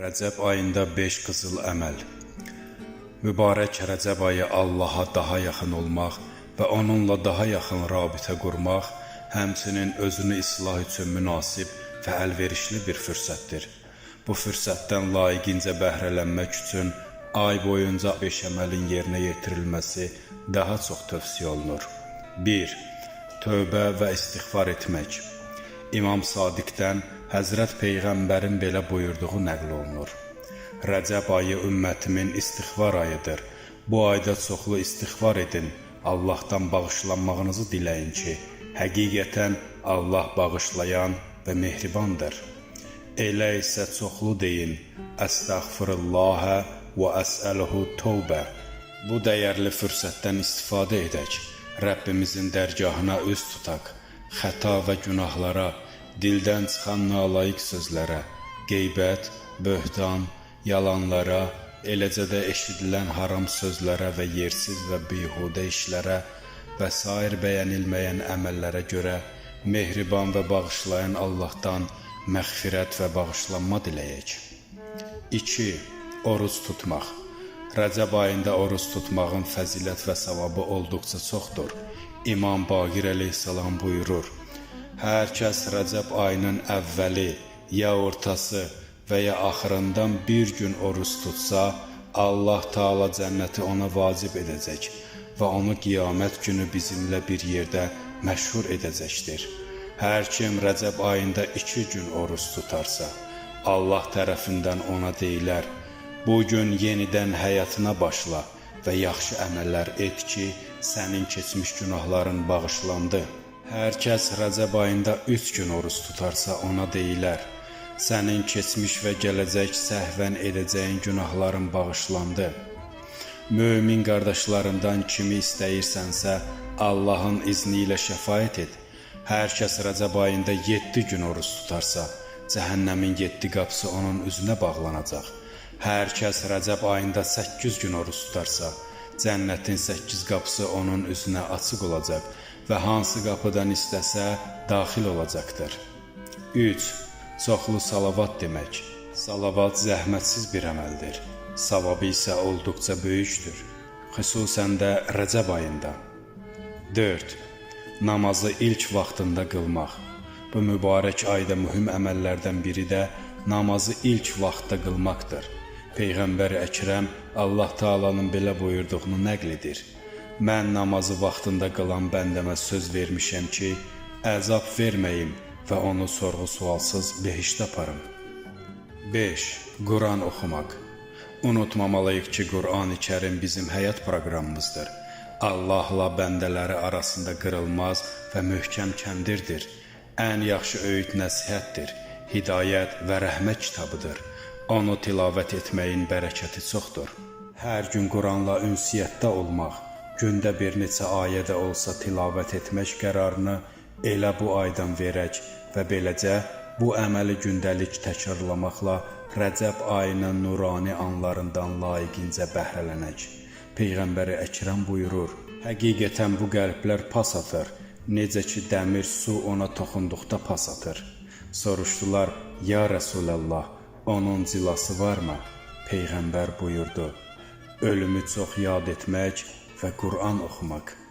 Rəcəb ayında 5 qızıl əməl. Mübarək Rəcəb ayı Allaha daha yaxın olmaq və onunla daha yaxın rabitə qurmaq, həmçinin özünü islah üçün münasib və əlverişli bir fürsətdir. Bu fürsətdən layiqincə bəhrələnmək üçün ay boyunca 5 əməlin yerinə yetirilməsi daha çox tövsiyə olunur. 1. Tövbə və istiğfar etmək. İmam Sadiqdən Həzrət Peyğəmbərin belə buyurduğu nəql olunur. Rəcəb ayı ümmətimin istiğfar ayıdır. Bu ayda çoxlu istiğfar edin, Allahdan bağışlanmağınızı diləyin ki, həqiqətən Allah bağışlayan və mehribandır. Elə isə çoxlu deyin, Əstəğfirullahə və əsəluhu tövbə. Bu dəyərli fürsətdən istifadə edək, Rəbbimizin dərgahına üz tutaq, xəta və günahlara, dildən çıxan nalayiq sözlərə, qeybət, böhtan, yalanlara, eləcə də eşidilən haram sözlərə və yersiz və bihudə işlərə və sair bəyənilməyən əməllərə görə mehriban və bağışlayan Allahdan məğfirət və bağışlanma diləyək. 2. Oruc tutmaq. Rəcəb ayında oruc tutmağın fəzilət və savabı olduqca çoxdur. İmam Baqir əleyhissalam buyurur: Hər kəs Rəcəb ayının əvvəli, ya ortası və ya axırından bir gün oruç tutsa, Allah Taala cənnəti ona vacib edəcək və onu qiyamət günü bizimlə bir yerdə məşhur edəcəkdir. Hər kim Rəcəb ayında 2 gün oruç tutarsa, Allah tərəfindən ona deyilər: Bu gün yenidən həyatına başla və yaxşı əməllər et ki, sənin keçmiş günahların bağışlandı. Hər kəs Rəcəb ayında 3 gün oruç tutarsa ona deyilər: Sənin keçmiş və gələcək səhvən edəcəyin günahların bağışlandı. Mömin qardaşlarından kimi istəyirsənsə, Allahın izni ilə şəfaət et. Hər kəs Rəcəb ayında 7 gün oruç tutarsa, cəhənnəmin 7 qapısı onun üzünə bağlanacaq. Hər kəs Rəcəb ayında 8 gün oruç tutarsa, cənnətin 8 qapısı onun üzünə açıq olacaq və hansı qapıdan istəsə daxil olacaqdır. 3. Çoxlu salavat demək. Salavat zəhmətsiz bir əməldir. Savabı isə olduqca böyükdür, xüsusən də Rəcəb ayında. 4. Namazı ilk vaxtında qılmaq. Bu mübarək ayda mühüm əməllərdən biri də namazı ilk vaxtda qılmaqdır. Peyğəmbər Əkrəm Allah Taalanın belə buyurduğunu nəql edir: Mən namazı vaxtında qılan bəndəmə söz vermişəm ki, əzab verməyim və onu sorğu-sualsız behiştə aparım. 5. Quran oxumaq. Unutmamalıyıq ki, Qur'an-ı Kərim bizim həyat proqramımızdır. Allahla bəndələri arasında qırılmaz və möhkəm kəndirdir. Ən yaxşı öyüd nəsihətdir, hidayət və rəhmət kitabıdır. Onu tilavət etməyin bərəkəti çoxdur. Hər gün Quranla ünsiyyətdə olmaq, gündə bir neçə ayə də olsa tilavət etmək qərarını elə bu aydan verək və beləcə bu əməli gündəlik təkrarlamaqla Rəcəb ayının nurani anlarından layiqincə bəhrələnək. Peyğəmbəri Əkrəm buyurur: Həqiqətən bu qəlblər pas atır, necə ki dəmir su ona toxunduqda pas atır. Soruşdular: Ya Rəsulallah, onun cilası varmı? Peyğəmbər buyurdu: Ölümü çox yad etmək və Qur'an oxumaq.